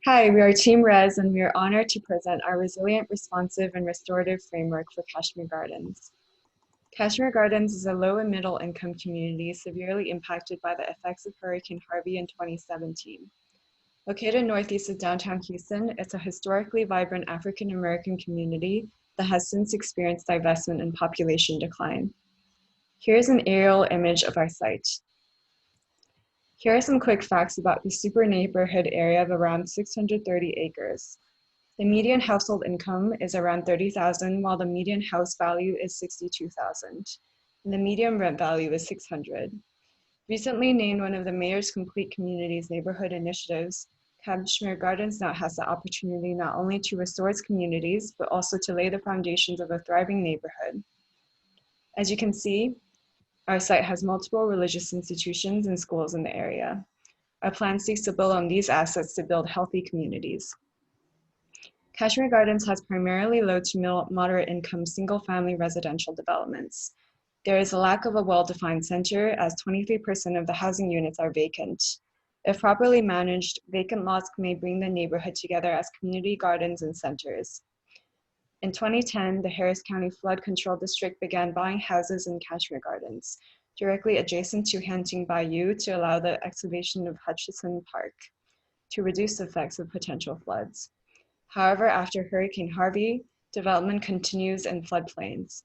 Hi, we are Team Res, and we are honored to present our resilient, responsive, and restorative framework for Kashmere Gardens. Kashmere Gardens is a low and middle income community severely impacted by the effects of Hurricane Harvey in 2017. Located northeast of downtown Houston, it's a historically vibrant African American community that has since experienced divestment and population decline. Here's an aerial image of our site. Here are some quick facts about the super neighborhood area of around 630 acres. The median household income is around $30,000, while the median house value is $62,000, and the median rent value is $600. Recently named one of the mayor's Complete Communities neighborhood initiatives, Kashmere Gardens now has the opportunity not only to restore its communities, but also to lay the foundations of a thriving neighborhood. As you can see, our site has multiple religious institutions and schools in the area. Our plan seeks to build on these assets to build healthy communities. Kashmere Gardens has primarily low to moderate income single-family residential developments. There is a lack of a well-defined center, as 23% of the housing units are vacant. If properly managed, vacant lots may bring the neighborhood together as community gardens and centers. In 2010, the Harris County Flood Control District began buying houses in Kashmere Gardens, directly adjacent to Hunting Bayou, to allow the excavation of Hutchinson Park to reduce the effects of potential floods. However, after Hurricane Harvey, development continues in floodplains.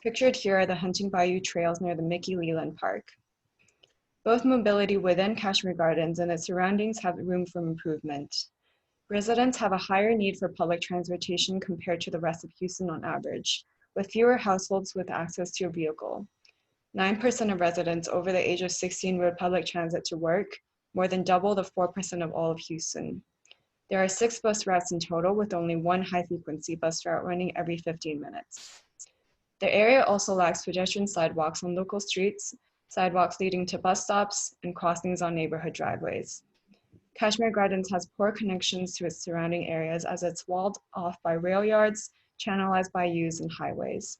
Pictured here are the Hunting Bayou trails near the Mickey Leland Park. Both mobility within Kashmere Gardens and its surroundings have room for improvement. Residents have a higher need for public transportation compared to the rest of Houston on average, with fewer households with access to a vehicle. 9% of residents over the age of 16 rode public transit to work, more than double the 4% of all of Houston. There are 6 bus routes in total, with only one high-frequency bus route running every 15 minutes. The area also lacks pedestrian sidewalks on local streets, sidewalks leading to bus stops, and crossings on neighborhood driveways. Kashmere Gardens has poor connections to its surrounding areas, as it's walled off by rail yards, channelized bayous, and highways.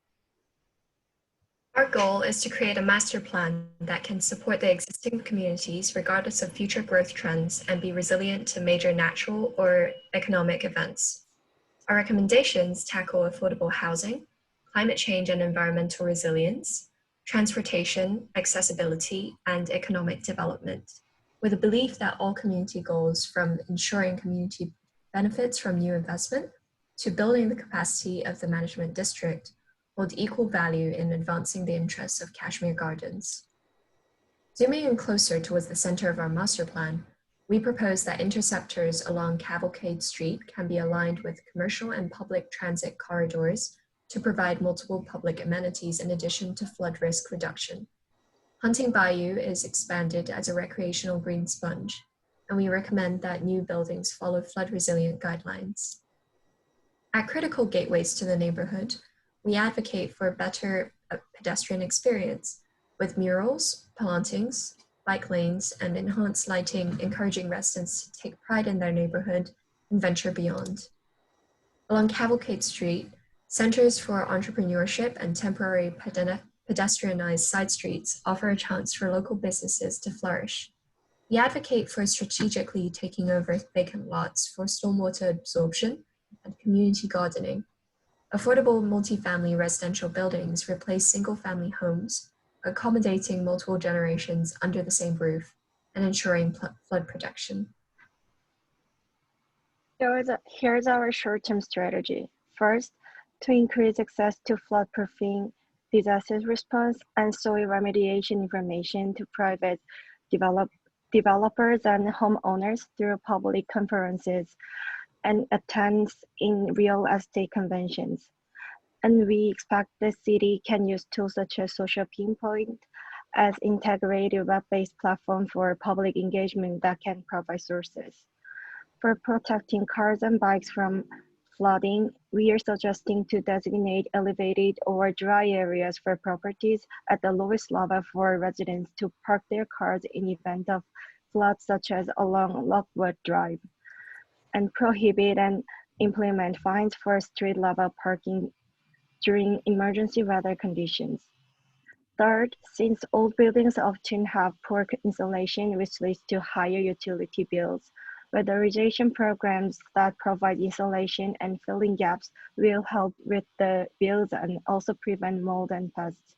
Our goal is to create a master plan that can support the existing communities regardless of future growth trends and be resilient to major natural or economic events. Our recommendations tackle affordable housing, climate change and environmental resilience, transportation, accessibility, and economic development, with a belief that all community goals, from ensuring community benefits from new investment to building the capacity of the management district, hold equal value in advancing the interests of Kashmere Gardens. Zooming in closer towards the center of our master plan, we propose that interceptors along Cavalcade Street can be aligned with commercial and public transit corridors to provide multiple public amenities in addition to flood risk reduction. Hunting Bayou is expanded as a recreational green sponge, and we recommend that new buildings follow flood-resilient guidelines. At critical gateways to the neighborhood, we advocate for a better pedestrian experience with murals, plantings, bike lanes, and enhanced lighting, encouraging residents to take pride in their neighborhood and venture beyond. Along Cavalcade Street, centers for entrepreneurship and temporary pedestrianized side streets offer a chance for local businesses to flourish. We advocate for strategically taking over vacant lots for stormwater absorption and community gardening. Affordable multifamily residential buildings replace single-family homes, accommodating multiple generations under the same roof and ensuring flood protection. Here's our short-term strategy. First, to increase access to flood-proofing, disaster response, and soil remediation information to private developers and homeowners through public conferences and attends in real estate conventions. And we expect the city can use tools such as Social Pinpoint as integrated web-based platform for public engagement that can provide sources. For protecting cars and bikes from flooding, we are suggesting to designate elevated or dry areas for properties at the lowest level for residents to park their cars in event of floods, such as along Lockwood Drive, and prohibit and implement fines for street-level parking during emergency weather conditions. Third, since old buildings often have poor insulation, which leads to higher utility bills, Weatherization programs that provide insulation and filling gaps will help with the bills and also prevent mold and pests.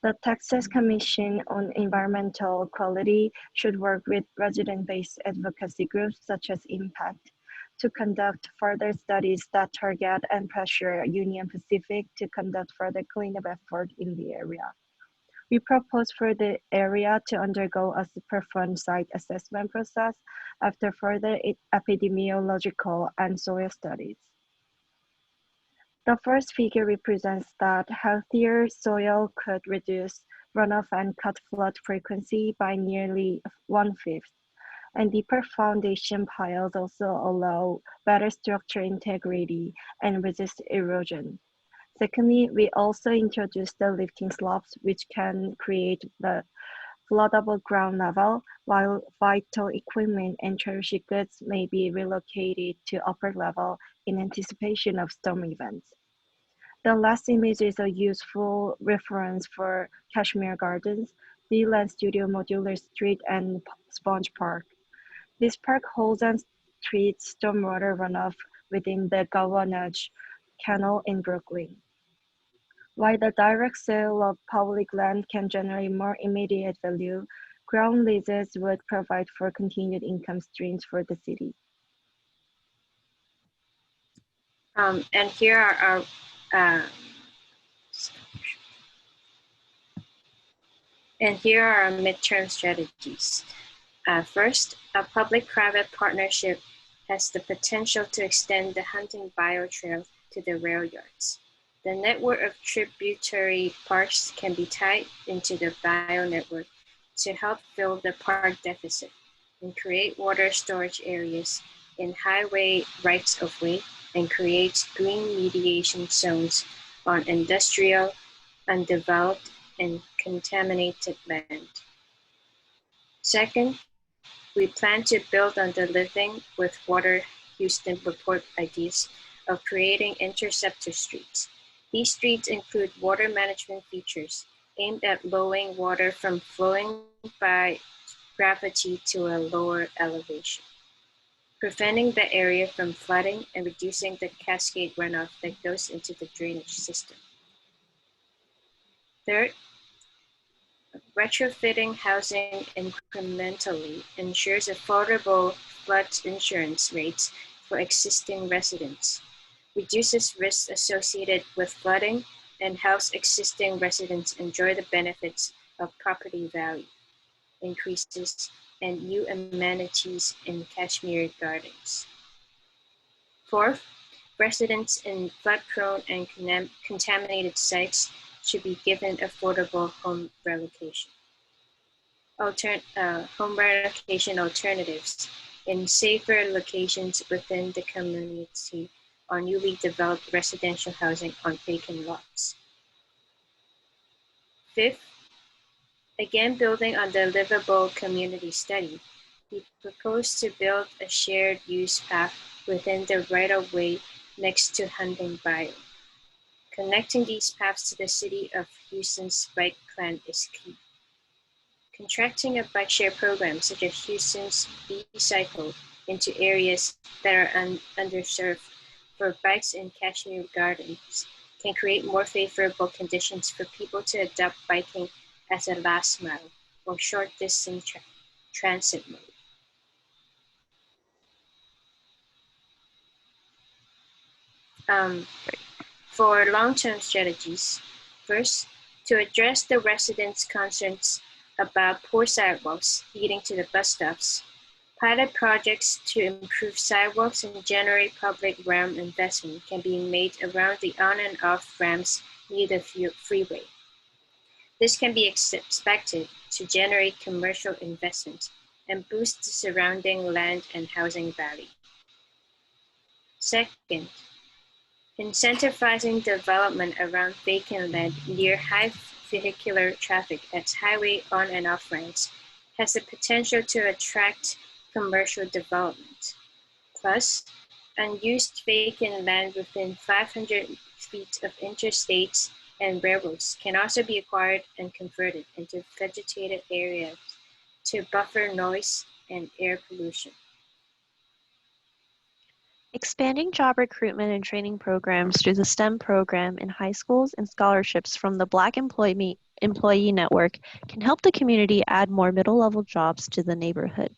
The Texas Commission on Environmental Quality should work with resident-based advocacy groups such as Impact to conduct further studies that target and pressure Union Pacific to conduct further cleanup effort in the area. We propose for the area to undergo a superfund site assessment process after further epidemiological and soil studies. The first figure represents that healthier soil could reduce runoff and cut flood frequency by nearly 1/5, and deeper foundation piles also allow better structure integrity and resist erosion. Secondly, we also introduced the lifting slopes, which can create the floodable ground level, while vital equipment and cherished goods may be relocated to upper level in anticipation of storm events. The last image is a useful reference for Kashmere Gardens, the Land Studio Modular Street and Sponge Park. This park holds and treats stormwater runoff within the Gowanus Canal in Brooklyn. While the direct sale of public land can generate more immediate value, ground leases would provide for continued income streams for the city. And here are our midterm strategies. First, a public-private partnership has the potential to extend the hunting bio trail to the rail yards. The network of tributary parks can be tied into the bio network to help fill the park deficit and create water storage areas in highway rights of way and create green mediation zones on industrial, undeveloped, and contaminated land. Second, we plan to build on the Living with Water Houston report ideas of creating interceptor streets. These streets include water management features aimed at lowering water from flowing by gravity to a lower elevation, preventing the area from flooding and reducing the cascade runoff that goes into the drainage system. Third, retrofitting housing incrementally ensures affordable flood insurance rates for existing residents, reduces risks associated with flooding, and helps existing residents enjoy the benefits of property value increases and new amenities in Kashmere Gardens. Fourth, residents in flood-prone and contaminated sites should be given affordable home relocation. Home relocation alternatives in safer locations within the community or newly developed residential housing on vacant lots. Fifth, again building on the livable community study, we propose to build a shared use path within the right-of-way next to hunting bio. Connecting these paths to the city of Houston's bike plan is key. Contracting a bike share program such as Houston's e-cycle into areas that are underserved for bikes in Kashmere Gardens can create more favorable conditions for people to adopt biking as a last mile or short distance transit mode. For long-term strategies, first, to address the residents' concerns about poor sidewalks leading to the bus stops, pilot projects to improve sidewalks and generate public realm investment can be made around the on and off ramps near the freeway. This can be expected to generate commercial investment and boost the surrounding land and housing value. Second, incentivizing development around vacant land near high vehicular traffic at highway on and off ramps has the potential to attract commercial development. Plus, unused vacant land within 500 feet of interstates and railroads can also be acquired and converted into vegetated areas to buffer noise and air pollution. Expanding job recruitment and training programs through the STEM program in high schools and scholarships from the Black Employee Network can help the community add more middle-level jobs to the neighborhood.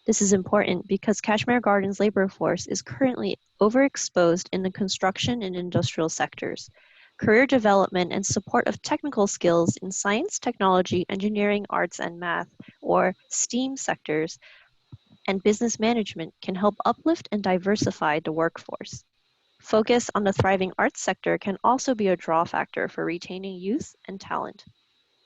This is important because Kashmere Gardens' labor force is currently overexposed in the construction and industrial sectors. Career development and support of technical skills in science, technology, engineering, arts, and math, or STEAM sectors, and business management can help uplift and diversify the workforce. Focus on the thriving arts sector can also be a draw factor for retaining youth and talent.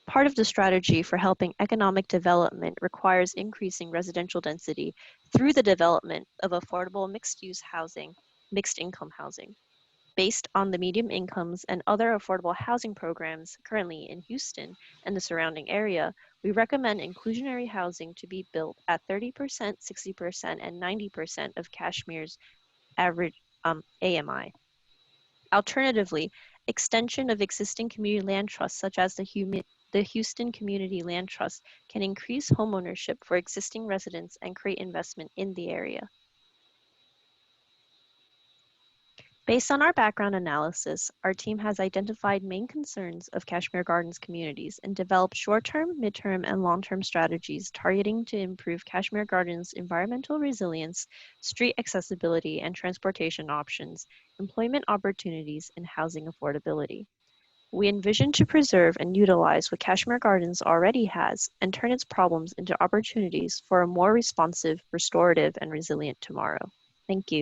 Part of the strategy for helping economic development requires increasing residential density through the development of affordable mixed-use housing, mixed-income housing. Based on the medium incomes and other affordable housing programs currently in Houston and the surrounding area, we recommend inclusionary housing to be built at 30%, 60%, and 90% of Kashmir's average AMI. Alternatively, extension of existing community land trusts such as the Houston Community Land Trust can increase homeownership for existing residents and create investment in the area. Based on our background analysis, our team has identified main concerns of Kashmere Gardens communities and developed short-term, mid-term, and long-term strategies targeting to improve Kashmere Gardens' environmental resilience, street accessibility and transportation options, employment opportunities, and housing affordability. We envision to preserve and utilize what Kashmere Gardens already has and turn its problems into opportunities for a more responsive, restorative, and resilient tomorrow. Thank you.